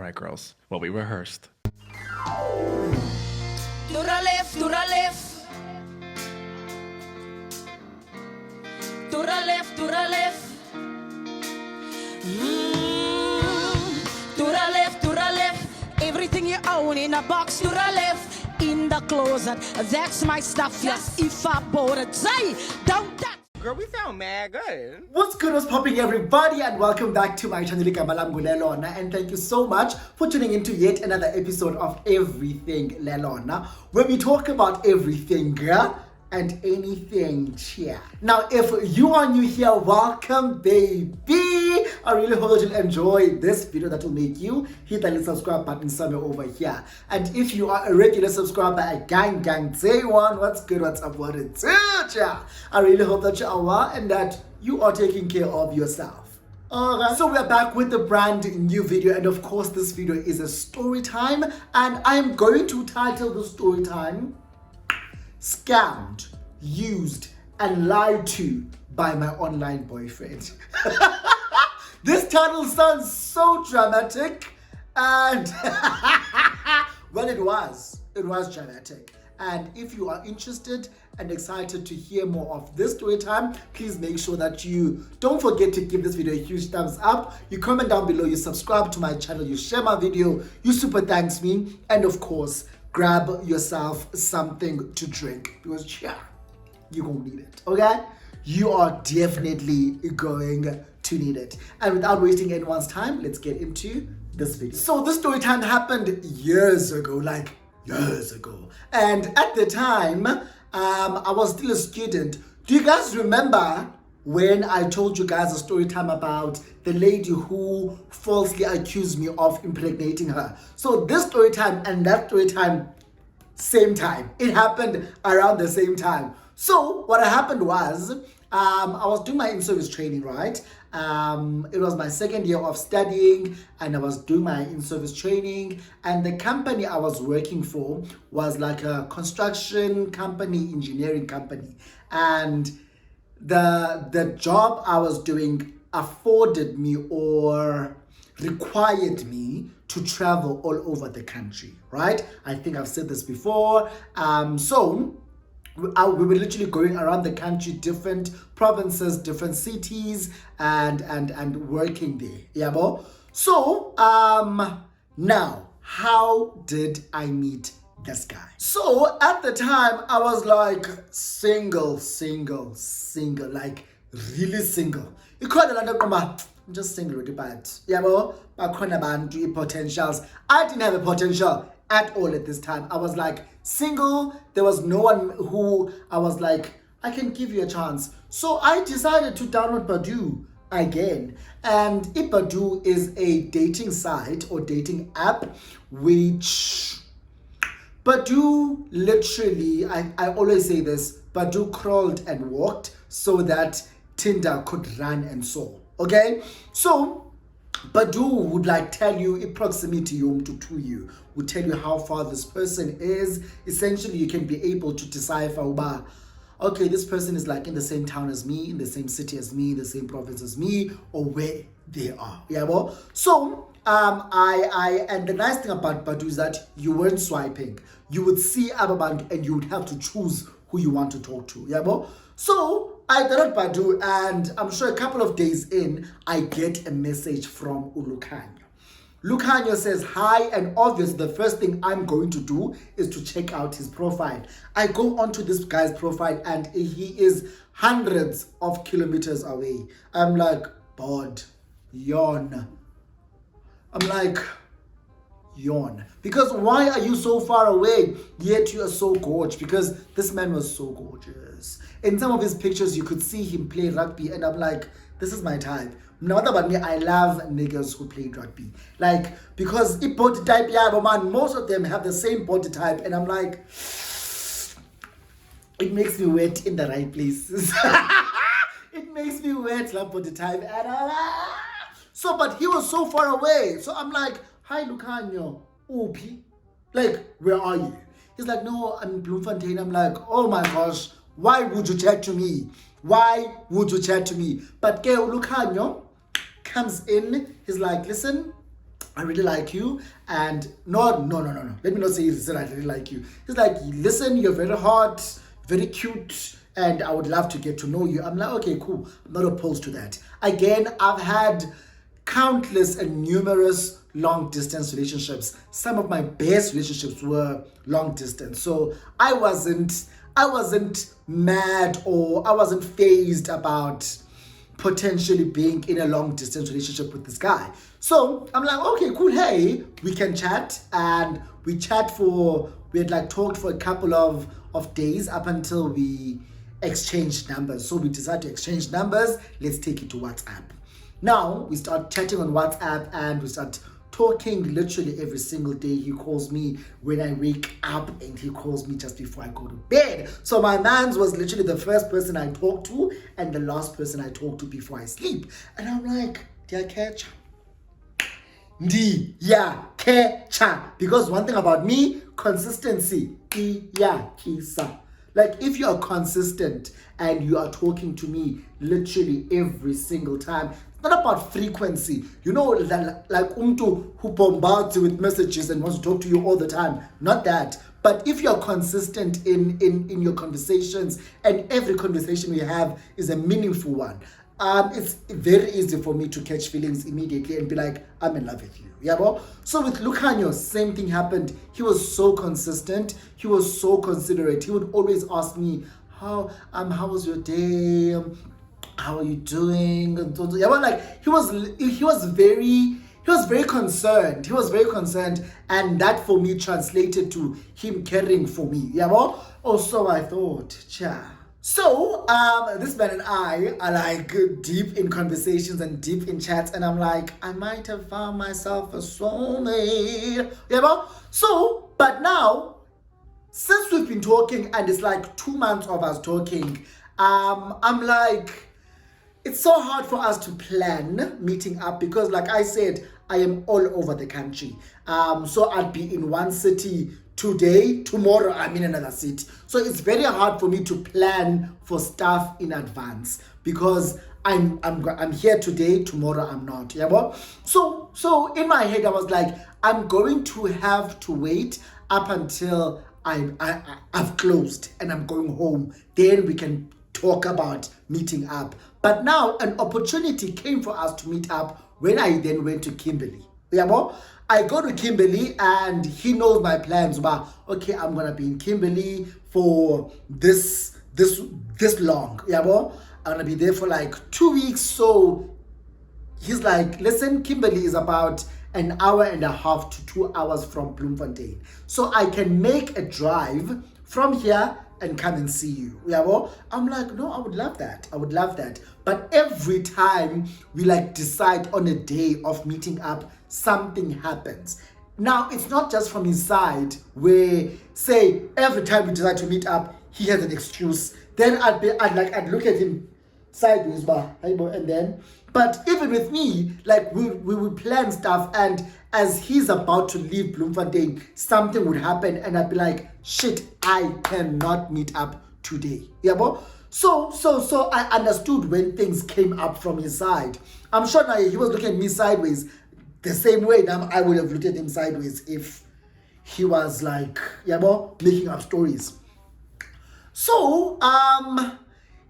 right, girls. Well, we rehearsed. To the left, to the left. To the left, to the left. To the left, to the left. Everything you own in a box. To the left, in the closet. That's my stuff. Yes, if I bought it, say, don't touch. Girl, we sound mad good. What's good, what's popping, everybody, and welcome back to my channel, and thank you so much for tuning into yet another episode of Everything Lelona, where we talk about everything, girl, and anything, cheer. Now, if you are new here, welcome, baby. I really hope that you'll enjoy this video that will make you hit the little subscribe button somewhere over here. And if you are a regular subscriber, a gang, day one, what's good, what's up, what it's cheer. I really hope that you are well and that you are taking care of yourself. Alright, so we're back with a brand new video, and of course this video is a story time, and I am going to title the story time Scammed, Used, and Lied to by my online boyfriend. This title sounds so dramatic, and well, it was dramatic. And if you are interested and excited to hear more of this story time, please make sure that you don't forget to give this video a huge thumbs up. You comment down below, you subscribe to my channel, you share my video, you super thanks me, and of course, grab yourself something to drink, because yeah, you're gonna need it, okay? You are definitely going to need it. And without wasting anyone's time, let's get into this video. So this story time happened years ago, like years ago. And at the time, I was still a student. Do you guys remember when I told you guys a story time about the lady who falsely accused me of impregnating her? So this story time and that story time, same time. It happened around the same time. So what happened was, I was doing my in-service training, right? It was my second year of studying, and I was doing my in-service training, and the company I was working for was like a construction company, engineering company, and the job I was doing afforded me or required me to travel all over the country, right? I think I've said this before. So we were literally going around the country, different provinces, different cities, and working there. Yeah, bo? So now, how did I meet this guy? So at the time, I was like single, like really single. You call it I'm just single with the bad. Yeah, bo? Potentials. I didn't have a potential at all at this time. I was like single. There was no one who I was like, I can give you a chance. So I decided to download Badoo again. And Badoo is a dating site or dating app, which Badoo literally, I always say this, Badoo crawled and walked so that Tinder could run and soar. Okay? So Badoo would like tell you in proximity to you, would tell you how far this person is. Essentially, you can be able to decipher, okay, this person is like in the same town as me, in the same city as me, the same province as me, or where they are. Yeah, well, so and the nice thing about Badoo is that you weren't swiping. You would see Ababand and you would have to choose who you want to talk to. Yeah, well, so I download Badoo, and I'm sure a couple of days in, I get a message from Ulukanyo. Lukanyo says hi, and obviously the first thing I'm going to do is to check out his profile. I go onto this guy's profile, and he is hundreds of kilometers away. I'm like, bod, yawn. I'm like, yawn. Because why are you so far away, yet you are so gorgeous? Because this man was so gorgeous. In some of his pictures, you could see him play rugby, and I'm like, this is my type. Now what about me? I love niggas who play rugby. Like, because it body type, yeah, but man, most of them have the same body type, and I'm like, it makes me wet in the right places. It makes me wet, love body type. And so, but he was so far away. So I'm like, hi, Lucanio. Opi. Like, where are you? He's like, no, I'm in Bloemfontein. I'm like, oh my gosh, why would you chat to me? Why would you chat to me? But Lucanio comes in. He's like, listen, I really like you, and no. Let me not say he said I really like you. He's like, listen, you're very hot, very cute, and I would love to get to know you. I'm like, okay, cool. I'm not opposed to that. Again, I've had countless and numerous long distance relationships. Some of my best relationships were long distance. So I wasn't mad, or I wasn't phased about potentially being in a long distance relationship with this guy. So I'm like, okay, cool. Hey, we can chat. And we had like talked for a couple of days up until we exchanged numbers. So we decided to exchange numbers. Let's take it to WhatsApp. Now we start chatting on WhatsApp and we start talking literally every single day. He calls me when I wake up and he calls me just before I go to bed. So my man's was literally the first person I talk to and the last person I talk to before I sleep. And I'm like, Diakecha. Because one thing about me, consistency. Like if you are consistent and you are talking to me literally every single time, it's not about frequency. You know, like who bombards you with messages and wants to talk to you all the time. Not that. But if you're consistent in your conversations, and every conversation we have is a meaningful one, it's very easy for me to catch feelings immediately and be like, I'm in love with you. Yeah, bro? So with Lucanio, same thing happened. He was so consistent. He was so considerate. He would always ask me, how was your day? How are you doing? Yeah, but like he was very concerned. He was very concerned, and that for me translated to him caring for me. Yeah, bro? Also, I thought, cha. So, this man and I are like deep in conversations and deep in chats, and I'm like, I might have found myself a soulmate. Yeah, bro? So, but now, since we've been talking and it's like 2 months of us talking, I'm like, it's so hard for us to plan meeting up because, like I said, I am all over the country. So I'd be in one city today, tomorrow I'm in another city. So it's very hard for me to plan for stuff in advance because I'm here today, tomorrow I'm not. Yeah, but so in my head I was like, I'm going to have to wait up until I've closed and I'm going home. Then we can talk about meeting up. But now an opportunity came for us to meet up when I then went to Kimberley. Yeah, bro? I go to Kimberley and he knows my plans about, okay, I'm gonna be in Kimberley for this long. Yeah, bro? I'm gonna be there for like 2 weeks. So he's like, listen, Kimberley is about an hour and a half to 2 hours from Bloemfontein. So I can make a drive from here and come and see you. Yeah, well, I'm like, no, I would love that. But every time we like decide on a day of meeting up, something happens. Now, it's not just from his side where, say, every time we decide to meet up, he has an excuse. Then I'd look at him sideways, but even with me, like we would plan stuff, and as he's about to leave Bloemfontein, something would happen and I'd be like, shit, I cannot meet up today. Yeah, bro? So I understood when things came up from his side. I'm sure now he was looking at me sideways the same way now I would have looked at him sideways if he was like, yeah, bro, making up stories. So,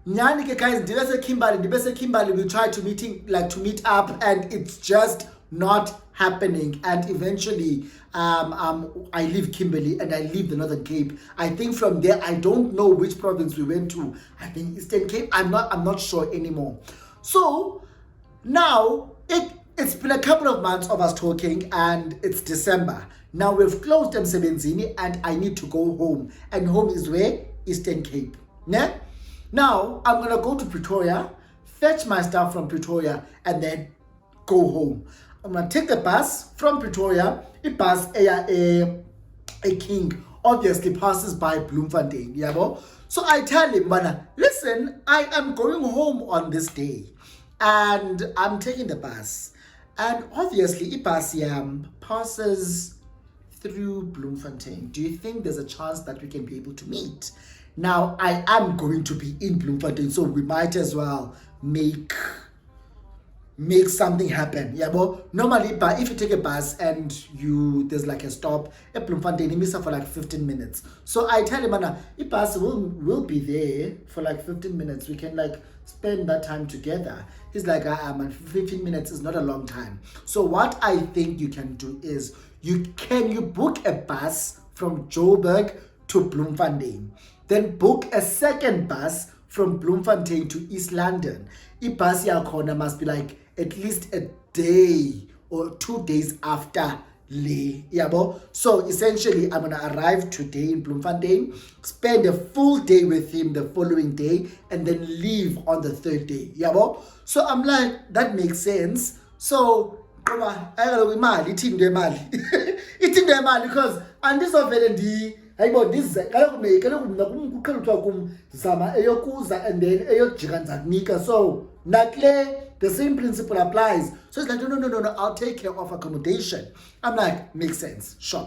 Nyani ke guys, Dibese Kimberley, we tried to meet up, and it's just not happening. And eventually, I leave Kimberley and I leave the Northern Cape. I think from there, I don't know which province we went to. I think Eastern Cape. I'm not sure anymore. So now it's been a couple of months of us talking, and it's December. Now we've closed Msebenzini and I need to go home. And home is where? Eastern Cape. Yeah? Now, I'm going to go to Pretoria, fetch my stuff from Pretoria, and then go home. I'm going to take the bus from Pretoria. The bus, a King, obviously passes by Bloemfontein. Yeah, bro? So I tell him, listen, I am going home on this day, and I'm taking the bus. And obviously, the bus passes through Bloemfontein. Do you think there's a chance that we can be able to meet? Now, I am going to be in Bloemfontein, so we might as well make make something happen. Yeah, but normally, but if you take a bus and there's like a stop at Bloemfontein, you miss for like 15 minutes. So I tell him, Anna, if bus will be there for like 15 minutes, we can like spend that time together. He's like, man, 15 minutes is not a long time. So what I think you can do is you book a bus from Joburg to Bloemfontein, then book a second bus from Bloemfontein to East London. Ibus yakhona must be like at least a day or 2 days after Lee. Yabo. So essentially, I'm gonna arrive today in Bloemfontein, spend a full day with him the following day, and then leave on the third day. Yabo. So I'm like, that makes sense. So I gotta imali, ithi imali because andizovele hayibo this kaloku kuqhela uthiwa kum zama eyokuza and then eyojika ndizakunika. So nakle the same principle applies. So it's like no, I'll take care of accommodation. I'm like, makes sense, sure.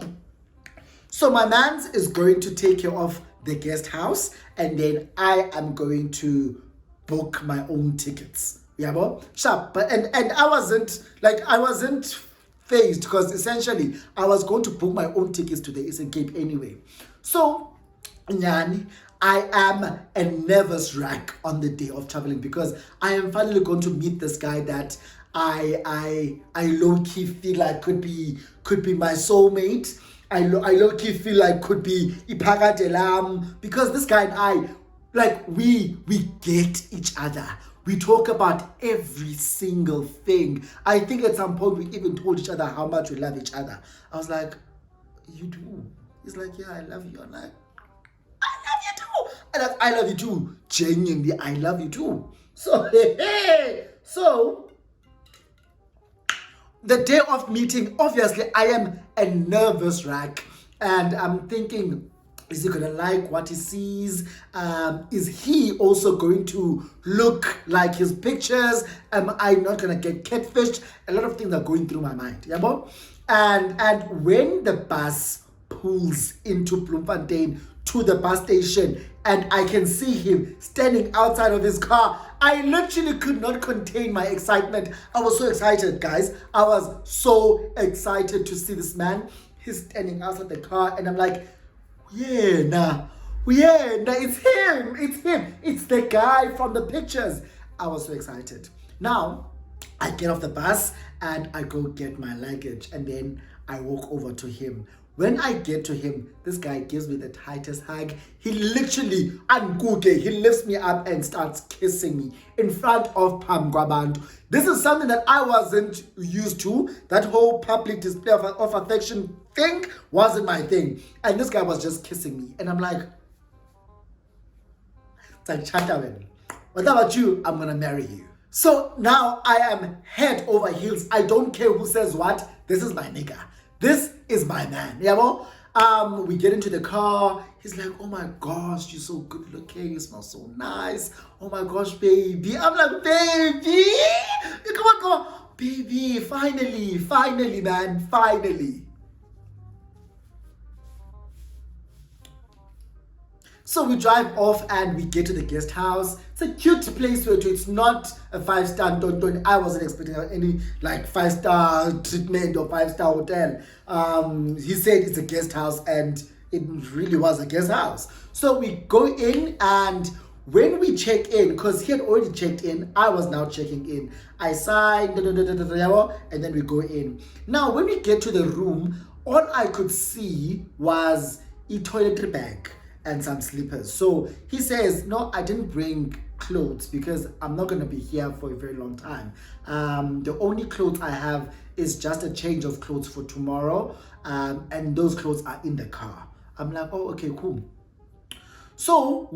So my man's is going to take care of the guest house, and then I am going to book my own tickets. Yeah, but sharp. But and I wasn't phased because essentially I was going to book my own tickets to the Eastern Cape anyway. So Nyani, I am a nervous wreck on the day of traveling because I am finally going to meet this guy that I low-key feel like could be my soulmate. I low-key feel like could be Ipakade lam, because this guy and I, like, we get each other. We talk about every single thing. I think at some point we even told each other how much we love each other. I was like, you do? He's like, yeah, I love you. I'm like, I love you too. And I love you too. Genuinely, I love you too. So, so the day of meeting, obviously, I am a nervous wreck. And I'm thinking, is he going to like what he sees? Is he also going to look like his pictures? Am I not going to get catfished? A lot of things are going through my mind. Yeah, bro? And when the bus pulls into Bloemfontein to the bus station and I can see him standing outside of his car, I literally could not contain my excitement. I was so excited, guys. I was so excited to see this man. He's standing outside the car and I'm like, it's him. It's the guy from the pictures. I was so excited. Now, I get off the bus and I go get my luggage and then I walk over to him. When I get to him, this guy gives me the tightest hug. He literally, he lifts me up and starts kissing me in front of Pam Gwabantu. This is something that I wasn't used to. That whole public display of affection thing wasn't my thing. And this guy was just kissing me. And I'm like, what about you? I'm gonna marry you. So now I am head over heels. I don't care who says what. This is my nigga. This is my man. Yeah, well, we get into the car. He's like, oh my gosh, you're so good looking. You smell so nice. Oh my gosh, baby. I'm like, baby. Come on. Baby, finally, man, finally. So we drive off and we get to the guest house. It's a cute place to it's not a 5-star. Don't. I wasn't expecting any like 5-star treatment or 5-star hotel. He said it's a guest house and it really was a guest house. So we go in and when we check in, because he had already checked in, I was now checking in. I signed, and then we go in. Now when we get to the room, all I could see was a toiletry bag and some slippers. So he says, no, I didn't bring clothes because I'm not going to be here for a very long time. The only clothes I have is just a change of clothes for tomorrow. And those clothes are in the car. I'm like, oh, okay, cool. So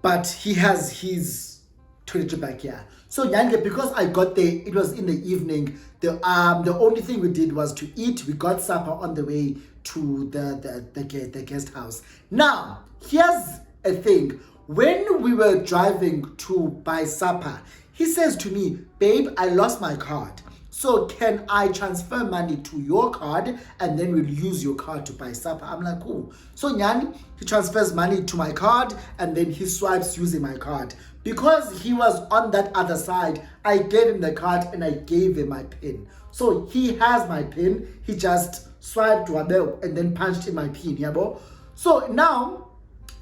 but he has his toiletry bag here. So Nyange, because I got there, it was in the evening. The only thing we did was to eat. We got supper on the way to the guest house. Now, here's a thing. When we were driving to buy supper, he says to me, babe, I lost my card. So can I transfer money to your card and then we'll use your card to buy supper? I'm like, cool. So Nyani, he transfers money to my card and then he swipes using my card. because he was on that other side, I gave him the card and I gave him my pin. So he has my pin. He just swiped and then punched in my pin. Yabo. So now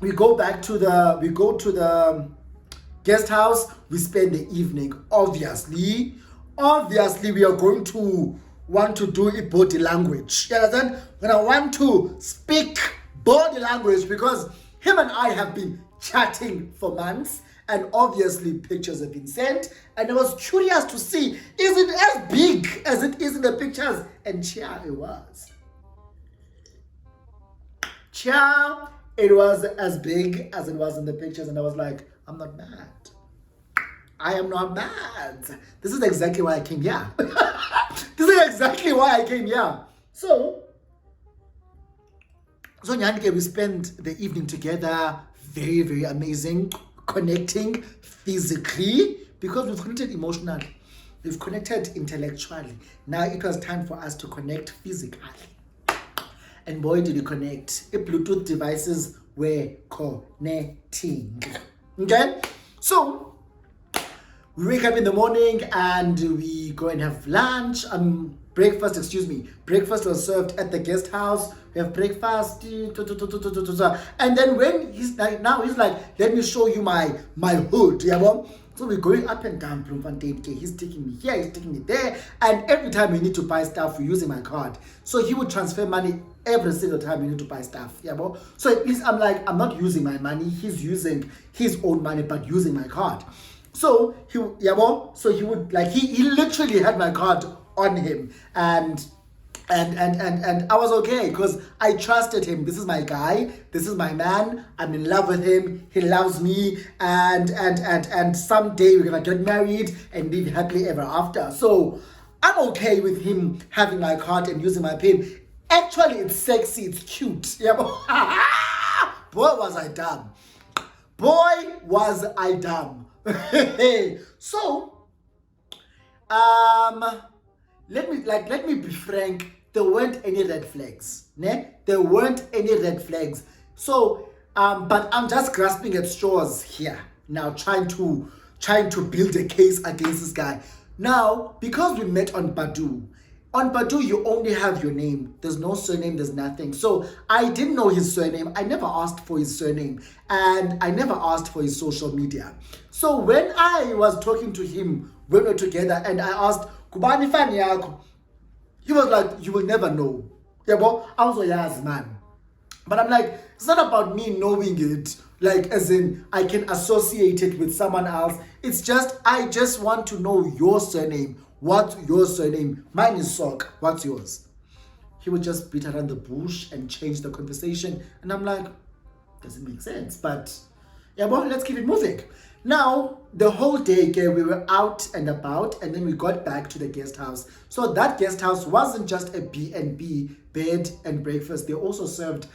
we go to the guest house. We spend the evening. Obviously, we are going to want to do a body language. You understand? We're gonna want to speak body language because him and I have been chatting for months, and obviously pictures have been sent, and I was curious to see, is it as big as it is in the pictures? And yeah, it was. Yeah, it was as big as it was in the pictures, and I was like, I'm not mad. I am not mad. This is exactly why I came here. This is exactly why I came here. So Nyanike, we spent the evening together. Very, very amazing. Connecting physically because we've connected emotionally. We've connected intellectually. Now it was time for us to connect physically. And boy, did we connect. The Bluetooth devices were connecting. Okay? So we wake up in the morning and we go and have lunch. Breakfast was served at the guest house. We have breakfast. And then when he's like, let me show you my hood. Yeah, so we're going up and down Bloemfontein. He's taking me here, he's taking me there. And every time we need to buy stuff, we're using my card. So he would transfer money every single time we need to buy stuff. Yeah, so at least I'm like, I'm not using my money. He's using his own money, but using my card. So he would like he literally had my card on him, and I was okay because I trusted him. This is my guy, this is my man, I'm in love with him, he loves me, and someday we're gonna get married and live happily ever after. So I'm okay with him having my card and using my pin. Actually, it's sexy, it's cute. Yeah, boy was I dumb. So let me be frank, there weren't any red flags. There weren't any red flags. So but I'm just grasping at straws here now, trying to build a case against this guy. Now, because we met on Badoo, you only have your name. There's no surname, there's nothing. So I didn't know his surname. I never asked for his surname. And I never asked for his social media. So when I was talking to him, when we were together, and I asked, Kubani fan yako? He was like, you will never know. Yeah, but I was like, yes, man. But I'm like, it's not about me knowing it, like as in I can associate it with someone else. It's just, I just want to know your surname. What's your surname? Mine is Sok. What's yours? He would just beat around the bush and change the conversation. And I'm like, doesn't make sense. But yeah, well, let's keep it moving. Now, the whole day, we were out and about, and then we got back to the guest house. So that guest house wasn't just a B&B, bed and breakfast. They also served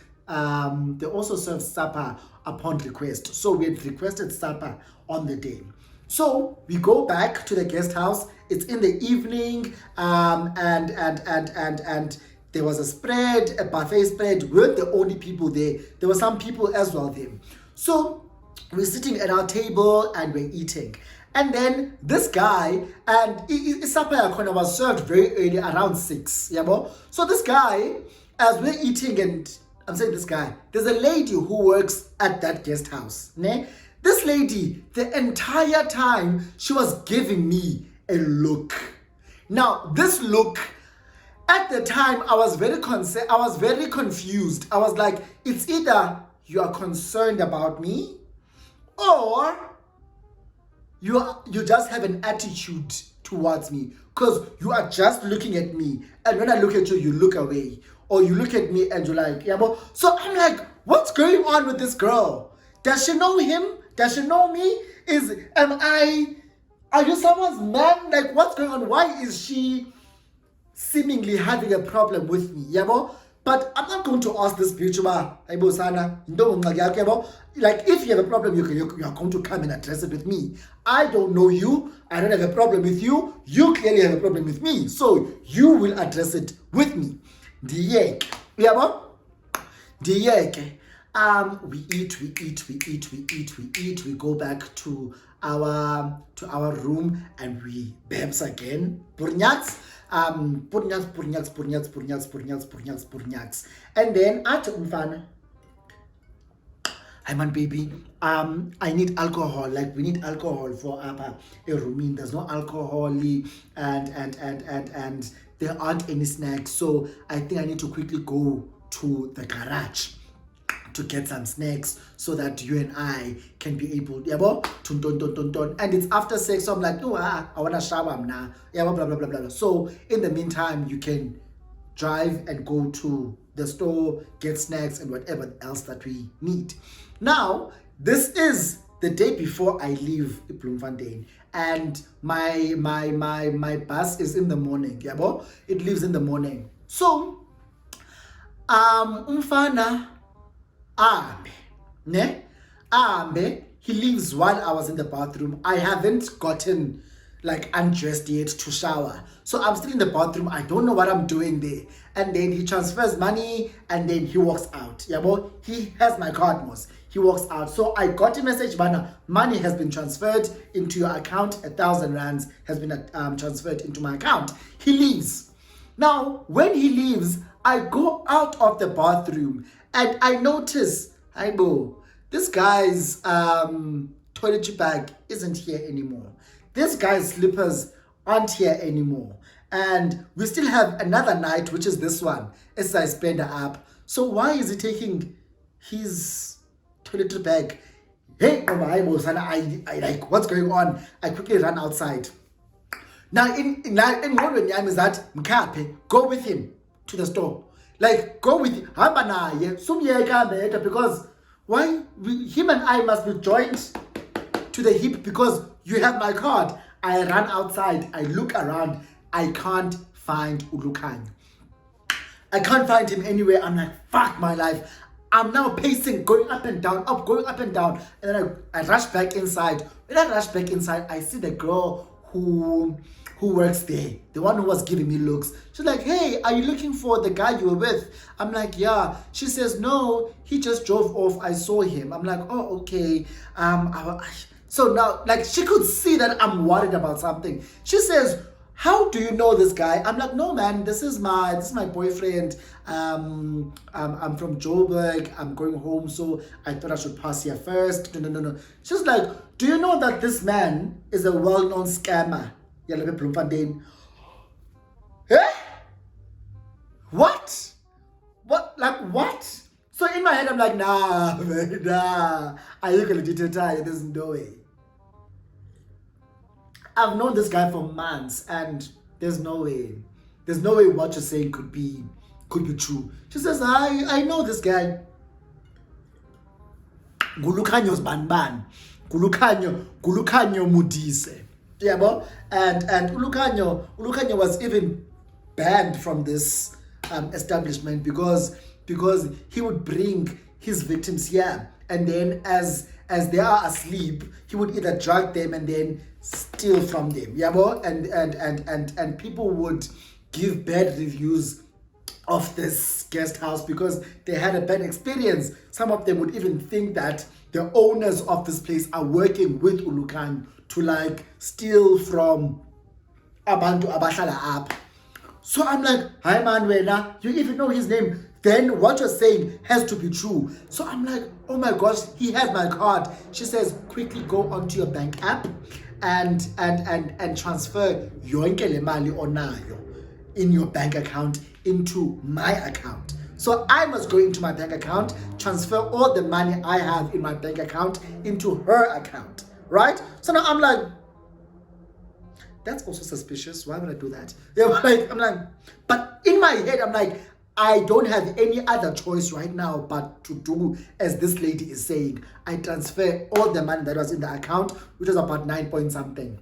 supper upon request. So we had requested supper on the day. So we go back to the guest house. It's in the evening, and there was a spread, a buffet spread. We weren't the only people there. There were some people as well there. So we're sitting at our table and we're eating. And then this guy, and supper was served very early, around 6. Yeah, so this guy, as we're eating, and I'm saying this guy, there's a lady who works at that guest house. This lady, the entire time, she was giving me a look. Now, this look, at the time, I was very confused. I was like, it's either you are concerned about me, or you just have an attitude towards me, because you are just looking at me, and when I look at you, you look away, or you look at me and you're like, yeah, but so I'm like, what's going on with this girl? Does she know him? Does she know me? Are you someone's man? Like, what's going on? Why is she seemingly having a problem with me? Yeah, but I'm not going to ask this YouTuber, like, if you have a problem, you are going to come and address it with me. I don't know you. I don't have a problem with you. You clearly have a problem with me. So you will address it with me. We eat, we go back to our room and we babs again. Purnyaks. Purnyaks. And then at umfana, hi man baby, I need alcohol. Like we need alcohol for a room. There's no alcohol and there aren't any snacks. So I think I need to quickly go to the garage to get some snacks so that you and I can be able, and it's after sex, so I'm like, oh, I wanna shower now, blah blah blah blah blah. So in the meantime, you can drive and go to the store, get snacks and whatever else that we need. Now, this is the day before I leave Bloemfontein, and my bus is in the morning, it leaves in the morning. So umfana he leaves while I was in the bathroom. I haven't gotten like undressed yet to shower, so I'm still in the bathroom. I don't know what I'm doing there. And then he transfers money and then he walks out. He has my card, most. He walks out. So I got a message, money has been transferred into your account. 1,000 rands has been transferred into my account. He leaves. Now, when he leaves, I go out of the bathroom and I notice, this guy's toiletry bag isn't here anymore. This guy's slippers aren't here anymore. And we still have another night, which is this one, as I spend up. So why is he taking his toiletry bag? Hey, I like, what's going on? I quickly run outside. Now, in Molwenyam is that Mkape, go with him to the store. Like, go with him. Because why? Him and I must be joined to the hip because you have my card. I run outside. I look around. I can't find Ulukanyo. I can't find him anywhere. I'm like, fuck my life. I'm now pacing, going up and down, going up and down. And then I rush back inside. When I rush back inside, I see the girl who works there, the one who was giving me looks. She's like, hey, are you looking for the guy you were with? I'm like, yeah. She says, no, he just drove off. I saw him. I'm like, oh, okay. So now, like, she could see that I'm worried about something. She says, how do you know this guy? I'm like, no, man, this is my boyfriend. I'm from Joburg. I'm going home, so I thought I should pass here first. No. She's like, do you know that this man is a well-known scammer? Eh? What? Like what? So in my head, I'm like, nah, man, nah. Are you gonna detect? There's no way. I've known this guy for months, and there's no way. There's no way what you're saying could be true. She says, I know this guy. Gulukanyo's banban. Gulukanyo mudise. Yeah, and Ulukanyo was even banned from this establishment because he would bring his victims here, and then as they are asleep, he would either drug them and then steal from them. And people would give bad reviews of this guest house because they had a bad experience. Some of them would even think that the owners of this place are working with Ulukanyo to like steal from abantu abahlala up. So I'm like, hi man, wena, you even know his name, then what you're saying has to be true. So I'm like, oh my gosh, he has my card. She says, quickly go onto your bank app and transfer yonke le mali onayo in your bank account into my account. So I must go into my bank account, transfer all the money I have in my bank account into her account. Right? So now I'm like, that's also suspicious. Why would I do that? I'm like, but in my head, I'm like, I don't have any other choice right now but to do as this lady is saying. I transfer all the money that was in the account, which was about 9 point something.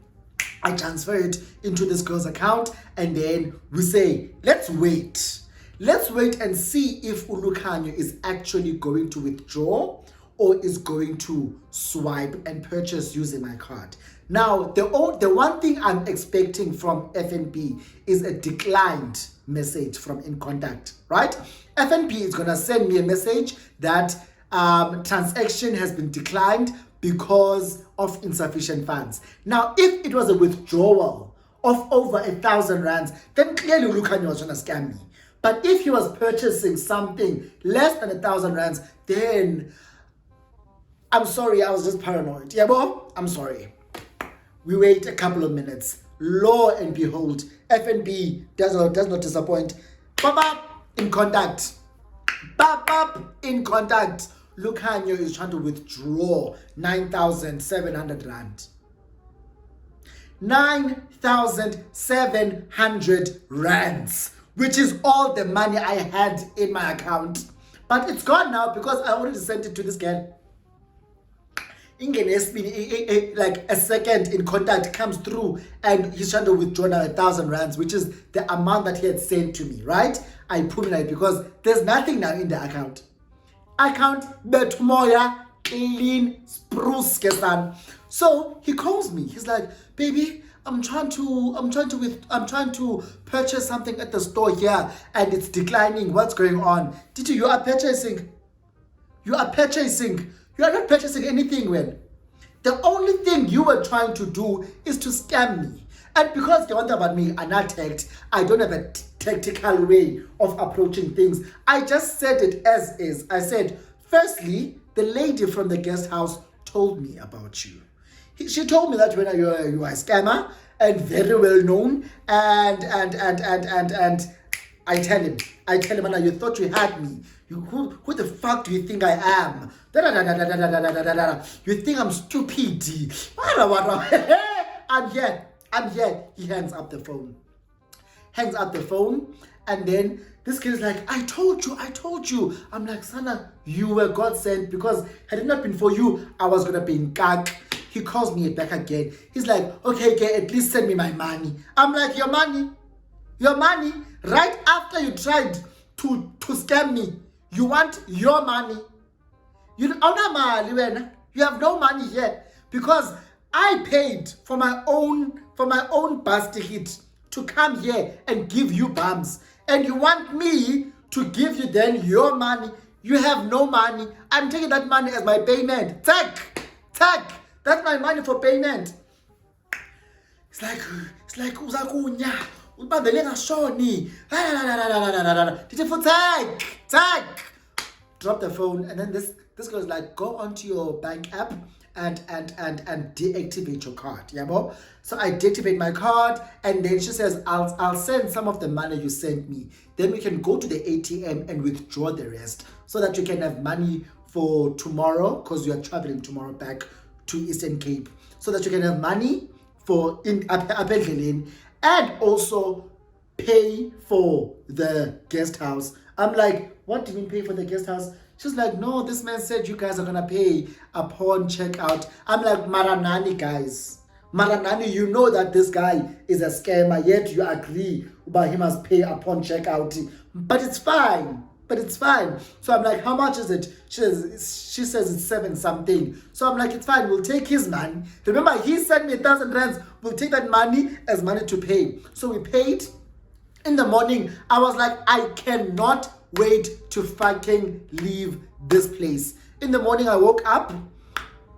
I transfer it into this girl's account, and then we say, let's wait. Let's wait and see if Ulukanyo is actually going to withdraw or is going to swipe and purchase using my card. Now, the one thing I'm expecting from FNB is a declined message from in contact, right? FNB is gonna send me a message that transaction has been declined. because of insufficient funds. Now, if it was a withdrawal of over 1,000 rands, then clearly Lukhanyo was trying to scam me. But if he was purchasing something less than 1,000 rands, then I'm sorry, I was just paranoid. Yeah, bo? I'm sorry. We wait a couple of minutes. Lo and behold, FNB does not disappoint. Bop in contact. Bop in contact. Lukhanyo is trying to withdraw 9,700 rand. 9,700 rands, which is all the money I had in my account. But it's gone now because I already sent it to this girl. Like a second in contact comes through and he's trying to withdraw now 1,000 rands, which is the amount that he had sent to me, right? I put it because there's nothing now in the account. Account betmoya clean spruce kesan. So he calls me. He's like, baby, I'm trying to purchase something at the store here and it's declining. What's going on? You are purchasing. You are not purchasing anything when the only thing you were trying to do is to scam me. And because they want about me are not tagged, I don't have a tactical way of approaching things. I just said it as is. I said, firstly, the lady from the guest house told me about you. She told me that when you are a scammer and very well known, and I tell him, you thought you had me. Who the fuck do you think I am? You think I'm stupid? I'm here. He hangs up the phone. And then this kid is like, I told you. I'm like, Sana, you were God sent, because had it not been for you, I was gonna be in gag. He calls me back again. He's like, okay, at least send me my money. I'm like, your money? Right after you tried to scam me, you want your money? You have no money here, because I paid for my own bus ticket to come here and give you bums, and you want me to give you then your money? You have no money. I'm taking that money as my payment. Tag. That's my money for payment. It's like uzakunya. Ubambele ngashoni. Did you tag? Drop the phone, and then this girl is like, go onto your bank app and deactivate your card. Yeah, bro? So I deactivate my card, and then she says, I'll send some of the money you sent me. Then we can go to the ATM and withdraw the rest, so that you can have money for tomorrow, because you are traveling tomorrow back to Eastern Cape, so that you can have money for Apendleleni, and also pay for the guest house. I'm like, what do you mean pay for the guest house? She's like, no, this man said you guys are gonna pay upon checkout. I'm like, Maranani, guys. Maranani, you know that this guy is a scammer, yet you agree about he must pay upon checkout. But it's fine. So I'm like, how much is it? She says it's 7 something. So I'm like, it's fine, we'll take his money. Remember, he sent me 1,000 rands. We'll take that money as money to pay. So we paid. In the morning, I was like, I cannot wait to fucking leave this place. In the morning, I woke up,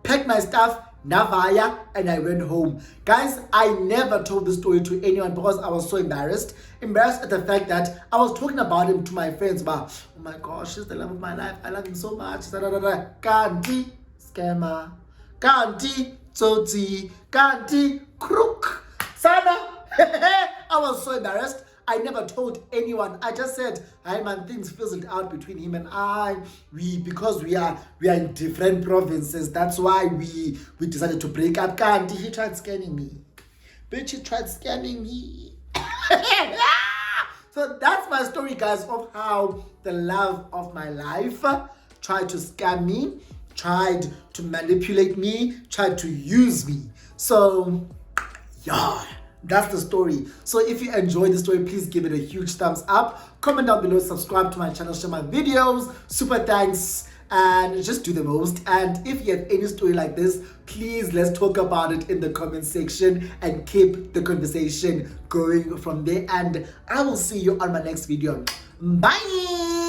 packed my stuff, Navaya, and I went home. Guys, I never told this story to anyone because I was so embarrassed. Embarrassed at the fact that I was talking about him to my friends. But, oh my gosh, he's the love of my life. I love him so much. Kanti, scammer. Kanti, tsotsi. Kanti, crook. Sana. I was so embarrassed. I never told anyone. I just said, "Hi man, things fizzled out between him and I. Because we are in different provinces. That's why we decided to break up." Kanti, he tried scamming me. Bitch, he tried scamming me. So that's my story, guys, of how the love of my life tried to scam me, tried to manipulate me, tried to use me. So, yeah. That's the story. So if you enjoyed the story, please give it a huge thumbs up. Comment down below, subscribe to my channel, share my videos. Super thanks, and just do the most. And if you have any story like this, please let's talk about it in the comment section and keep the conversation going from there. And I will see you on my next video. Bye.